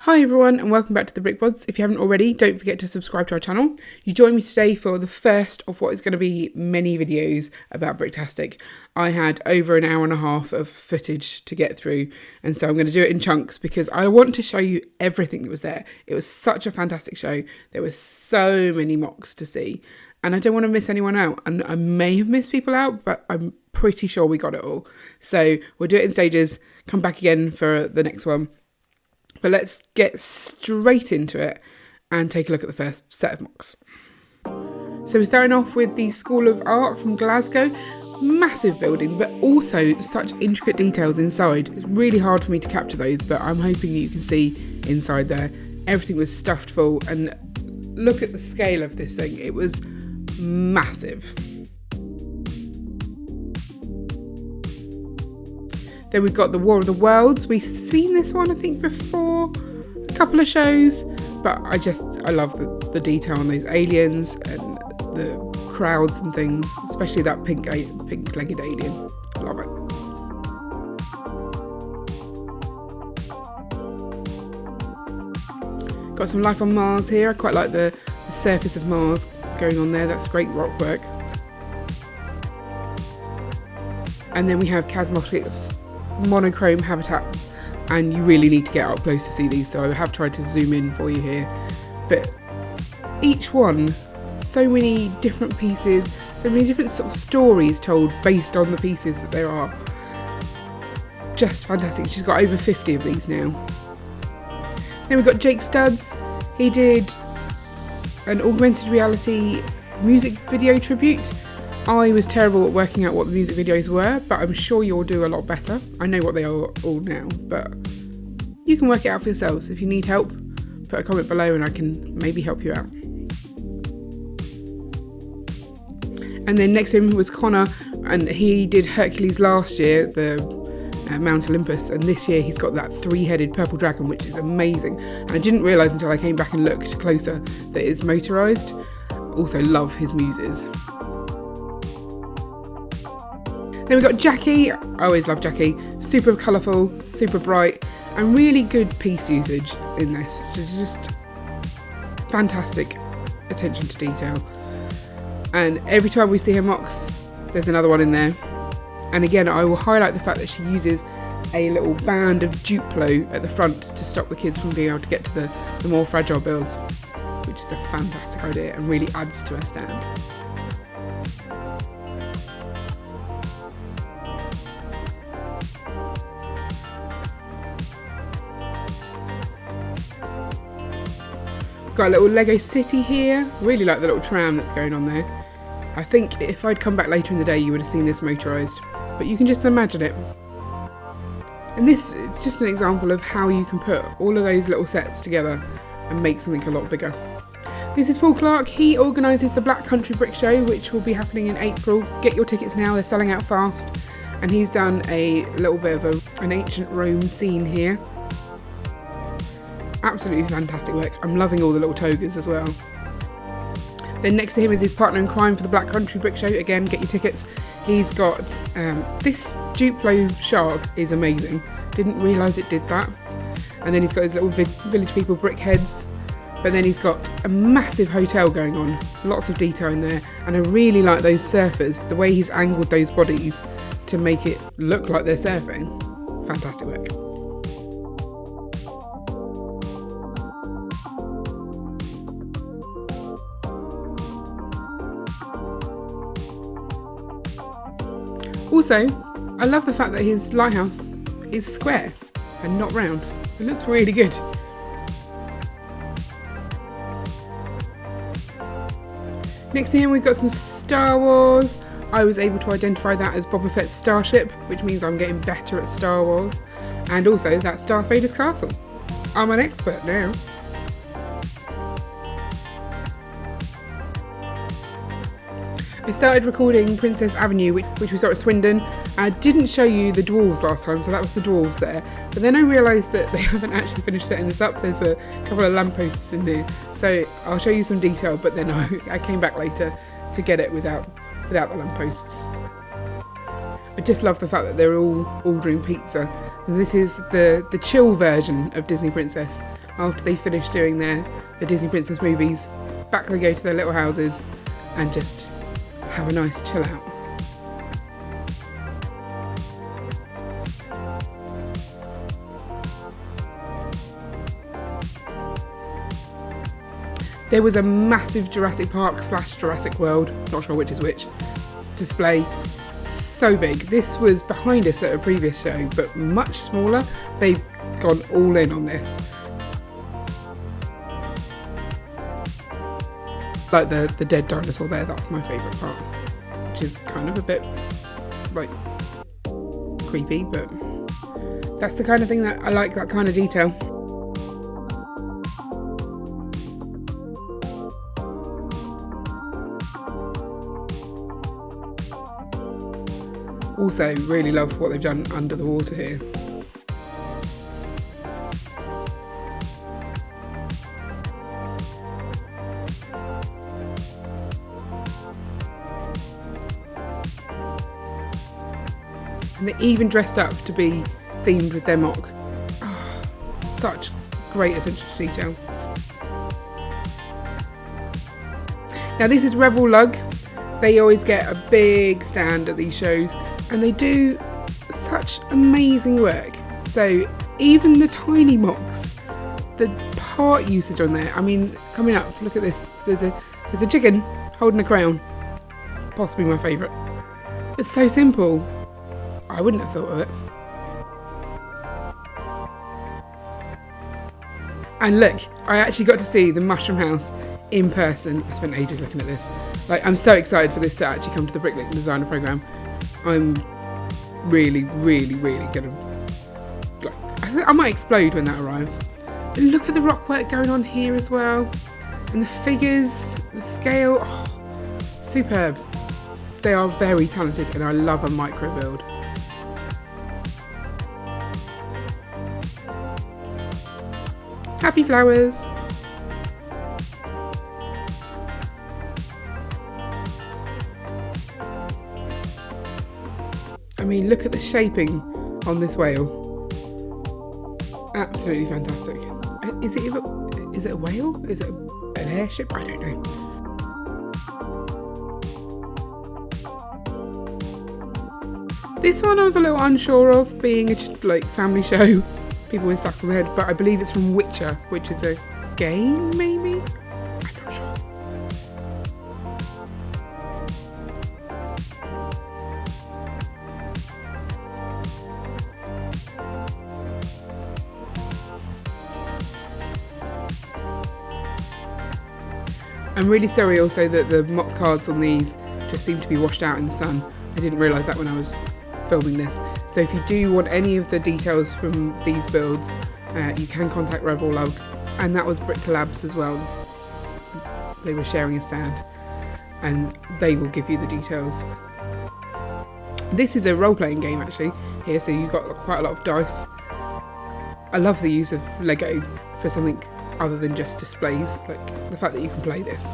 Hi everyone and welcome back to the Brick Bods. If you haven't already, don't forget to subscribe to our channel. You join me today for the first of what is going to be many videos about Bricktastic. I had over an hour and a half of footage to get through, and so I'm going to do it in chunks because I want to show you everything that was there. It was such a fantastic show. There were so many mocks to see and I don't want to miss anyone out, and I may have missed people out, but I'm pretty sure we got it all. So we'll do it in stages, come back again for the next one. But let's get straight into it and take a look at the first set of mocks. So we're starting off with the School of Art from Glasgow. Massive building, but also such intricate details inside. It's really hard for me to capture those, but I'm hoping you can see inside there. Everything was stuffed full, and look at the scale of this thing. It was massive. Then we've got the War of the Worlds. We've seen this one, I think, before a couple of shows, but I love the detail on those aliens and the crowds and things, especially that pink-legged alien. I love it. Got some life on Mars here. I quite like the surface of Mars going on there. That's great rock work. And then we have Cosmotics Monochrome habitats, and you really need to get up close to see these, so I have tried to zoom in for you here. But each one, so many different pieces, so many different sort of stories told based on the pieces that there are. Just fantastic. She's got over 50 of these now. Then we've got Jake Studs. He did an augmented reality music video tribute. I was terrible at working out what the music videos were, but I'm sure you'll do a lot better. I know what they are all now, but you can work it out for yourselves. If you need help, put a comment below and I can maybe help you out. And then next to him was Connor, and he did Hercules last year, the Mount Olympus, and this year he's got that three-headed purple dragon, which is amazing. And I didn't realise until I came back and looked closer that it's motorised. Also love his muses. Then we've got Jackie. I always love Jackie. Super colourful, super bright, and really good piece usage in this. Just fantastic attention to detail. And every time we see her mocks, there's another one in there. And again, I will highlight the fact that she uses a little band of Duplo at the front to stop the kids from being able to get to the more fragile builds, which is a fantastic idea and really adds to her stand. Got a little Lego city here. Really like the little tram that's going on there. I think if I'd come back later in the day you would have seen this motorised, but you can just imagine it. And it's just an example of how you can put all of those little sets together and make something a lot bigger. This is Paul Clark. He organises the Black Country Brick Show, which will be happening in April. Get your tickets now, they're selling out fast. And he's done a little bit of an ancient Rome scene here. Absolutely fantastic work. I'm loving all the little togas as well. Then next to him is his partner in crime for the Black Country Brick Show. Again, get your tickets. He's got this Duplo shark is amazing. Didn't realise it did that. And then he's got his little village people brick heads. But then he's got a massive hotel going on. Lots of detail in there. And I really like those surfers. The way he's angled those bodies to make it look like they're surfing. Fantastic work. Also, I love the fact that his lighthouse is square and not round. It looks really good. Next to him we've got some Star Wars. I was able to identify that as Boba Fett's starship, which means I'm getting better at Star Wars. And also that's Darth Vader's castle. I'm an expert now. I started recording Princess Avenue, which we saw at Swindon. I didn't show you the dwarves last time, so that was the dwarves there. But then I realised that they haven't actually finished setting this up. There's a couple of lampposts in there. So I'll show you some detail, but then I came back later to get it without the lampposts. I just love the fact that they're all ordering pizza. And this is the chill version of Disney Princess. After they finish doing the Disney Princess movies, back they go to their little houses and just have a nice chill out. There was a massive Jurassic Park / Jurassic World, not sure which is which, display. So big. This was behind us at a previous show, but much smaller. They've gone all in on this. Like the dead dinosaur there, that's my favourite part. Which is kind of a bit, like, creepy, but that's the kind of thing that I like, that kind of detail. Also, really love what they've done under the water here. And they even dressed up to be themed with their mock. Oh, such great attention to detail. Now this is Rebel Lug. They always get a big stand at these shows and they do such amazing work. So even the tiny mocks, the part usage on there, I mean, coming up, look at this. There's a chicken holding a crown. Possibly my favourite. It's so simple. I wouldn't have thought of it. And look, I actually got to see the Mushroom House in person. I spent ages looking at this. Like, I'm so excited for this to actually come to the Bricklink Designer Programme. I'm really, really, really gonna, like, I might explode when that arrives. But look at the rock work going on here as well. And the figures, the scale, oh, superb. They are very talented and I love a micro build. Happy flowers. I mean, look at the shaping on this whale. Absolutely fantastic. Is it a whale? Is it an airship? I don't know. This one I was a little unsure of, being a like family show. People with stacks on their head, but I believe it's from Witcher, which is a game, maybe? I'm not sure. I'm really sorry also that the mock cards on these just seem to be washed out in the sun. I didn't realise that when I was filming this. So if you do want any of the details from these builds, you can contact Rebel Lug, and that was Labz as well. They were sharing a stand and they will give you the details. This is a role-playing game actually here, so you've got quite a lot of dice. I love the use of Lego for something other than just displays, like the fact that you can play this.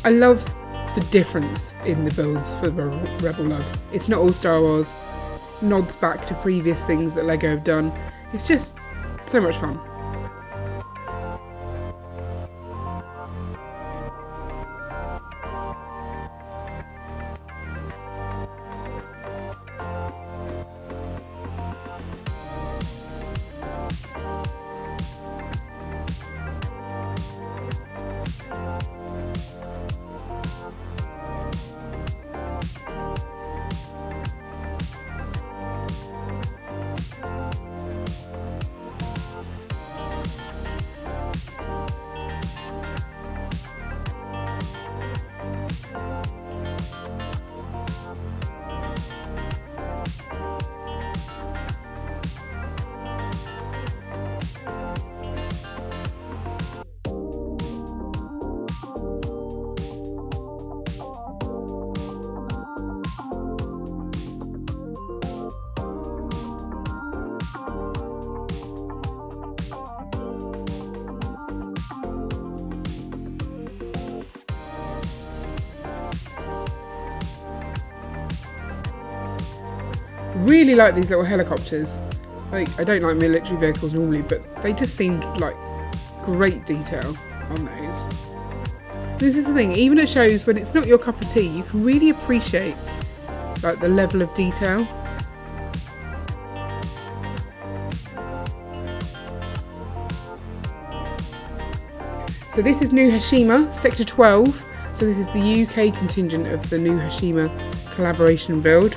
I love the difference in the builds for the Rebel Lug. It's not all Star Wars, nods back to previous things that LEGO have done. It's just so much fun. Really like these little helicopters. Like, I don't like military vehicles normally, but they just seemed like great detail on those. This is the thing, even at shows when it's not your cup of tea, you can really appreciate like the level of detail. So this is New Hashima, Sector 12. So this is the UK contingent of the New Hashima collaboration build.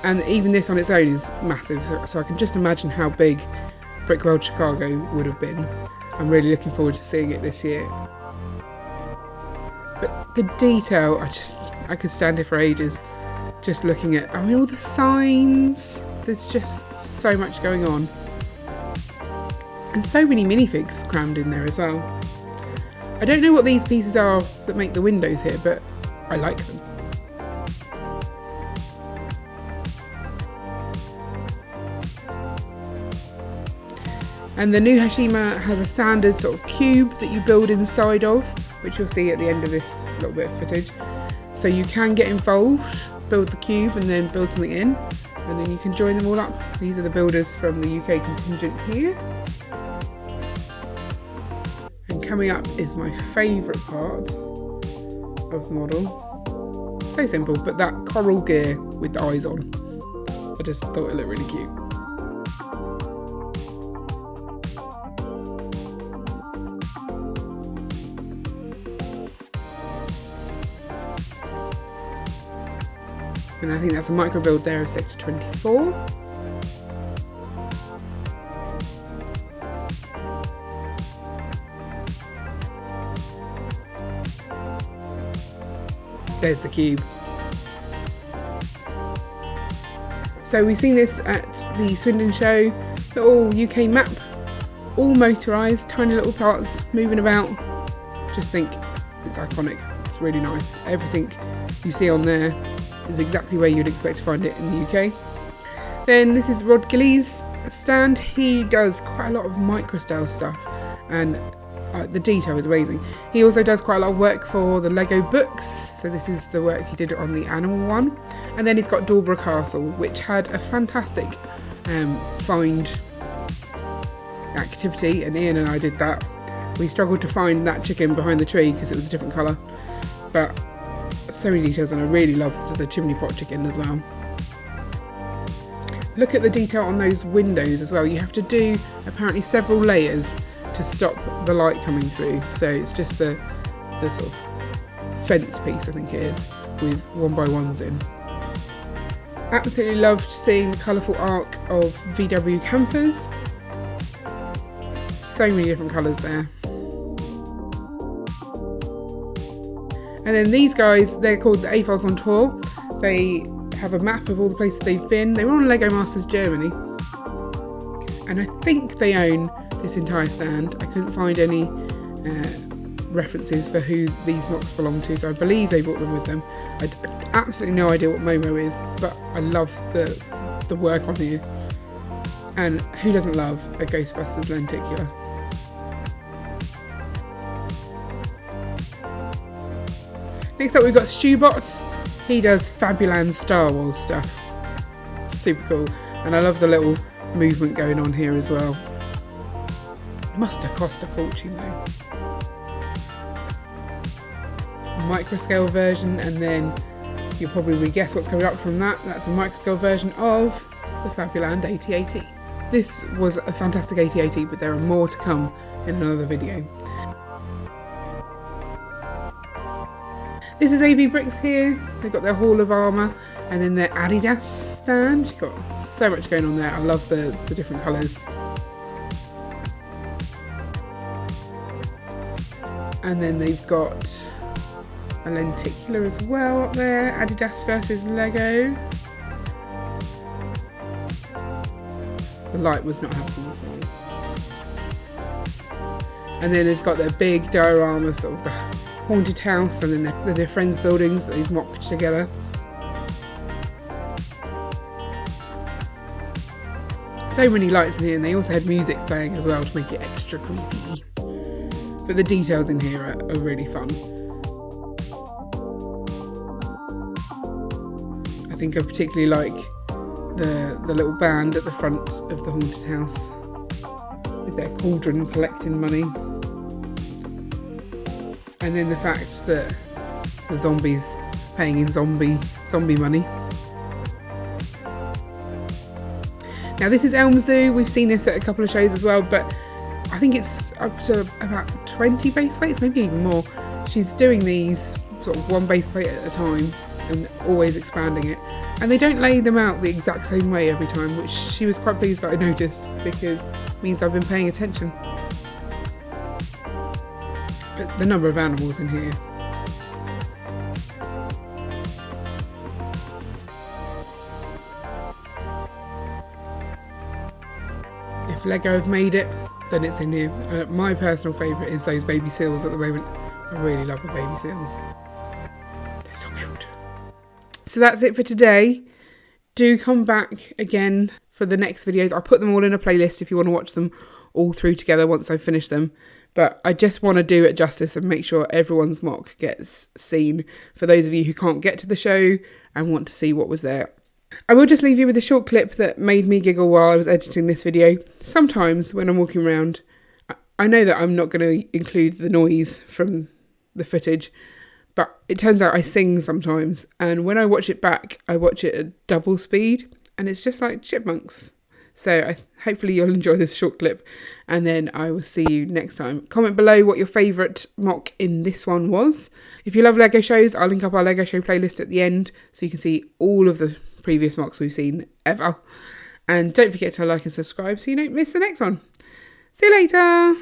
And even this on its own is massive, so I can just imagine how big Brickworld Chicago would have been. I'm really looking forward to seeing it this year. But the detail, I could stand here for ages just looking at, I mean, all the signs. There's just so much going on. And so many minifigs crammed in there as well. I don't know what these pieces are that make the windows here, but I like them. And the New Hashima has a standard sort of cube that you build inside of, which you'll see at the end of this little bit of footage. So you can get involved, build the cube and then build something in, and then you can join them all up. These are the builders from the UK contingent here. And coming up is my favourite part of the model. So simple, but that coral gear with the eyes on. I just thought it looked really cute. And I think that's a micro build there of Sector 24. There's the cube. So we've seen this at the Swindon show, little UK map, all motorised, tiny little parts moving about. Just think it's iconic, it's really nice. Everything you see on there is exactly where you'd expect to find it in the UK. Then this is Rod Gillies' stand. He does quite a lot of microstyle stuff and the detail is amazing. He also does quite a lot of work for the Lego books, so this is the work he did on the animal one. And then he's got Dalborough Castle, which had a fantastic find activity, and Ian and I did that. We struggled to find that chicken behind the tree because it was a different colour, but so many details, and I really loved the chimney pot chicken as well. Look at the detail on those windows as well. You have to do apparently several layers to stop the light coming through, so it's just the sort of fence piece, I think it is, with 1x1s in. Absolutely loved seeing the colourful arc of VW Campers. So many different colours there. And then these guys, they're called the AFOS on Tour. They have a map of all the places they've been. They were on Lego Masters Germany. And I think they own this entire stand. I couldn't find any references for who these mocks belong to, so I believe they brought them with them. I have absolutely no idea what Momo is, but I love the work on here. And who doesn't love a Ghostbusters lenticular? Next up we've got Bods. He does Fabuland Star Wars stuff. Super cool. And I love the little movement going on here as well. Must have cost a fortune though. Microscale version, and then you'll probably guess what's coming up from that. That's a microscale version of the Fabuland 8080. This was a fantastic 8080, but there are more to come in another video. This is AV Bricks here. They've got their Hall of Armour and then their Adidas stand. You've got so much going on there. I love the different colours. And then they've got a lenticular as well up there. Adidas versus Lego. The light was not helpful with me. And then they've got their big dioramas, sort of the haunted house, and then their friends' buildings that they've mocked together. So many lights in here, and they also had music playing as well to make it extra creepy. But the details in here are really fun. I think I particularly like the little band at the front of the haunted house with their cauldron collecting money. And then the fact that the zombies paying in zombie money. Now this is Elm Zoo. We've seen this at a couple of shows as well, but I think it's up to about 20 base plates, maybe even more. She's doing these sort of one base plate at a time and always expanding it. And they don't lay them out the exact same way every time, which she was quite pleased that I noticed, because it means I've been paying attention. But the number of animals in here. If Lego have made it, then it's in here. My personal favourite is those baby seals at the moment. I really love the baby seals. They're so cute. So that's it for today. Do come back again for the next videos. I'll put them all in a playlist if you want to watch them all through together once I've finished them. But I just want to do it justice and make sure everyone's mock gets seen for those of you who can't get to the show and want to see what was there. I will just leave you with a short clip that made me giggle while I was editing this video. Sometimes when I'm walking around, I know that I'm not going to include the noise from the footage, but it turns out I sing sometimes, and when I watch it back, I watch it at double speed, and it's just like chipmunks. So hopefully you'll enjoy this short clip, and then I will see you next time. Comment below what your favourite mock in this one was. If you love Lego shows, I'll link up our Lego show playlist at the end, so you can see all of the previous mocks we've seen ever. And don't forget to like and subscribe so you don't miss the next one. See you later.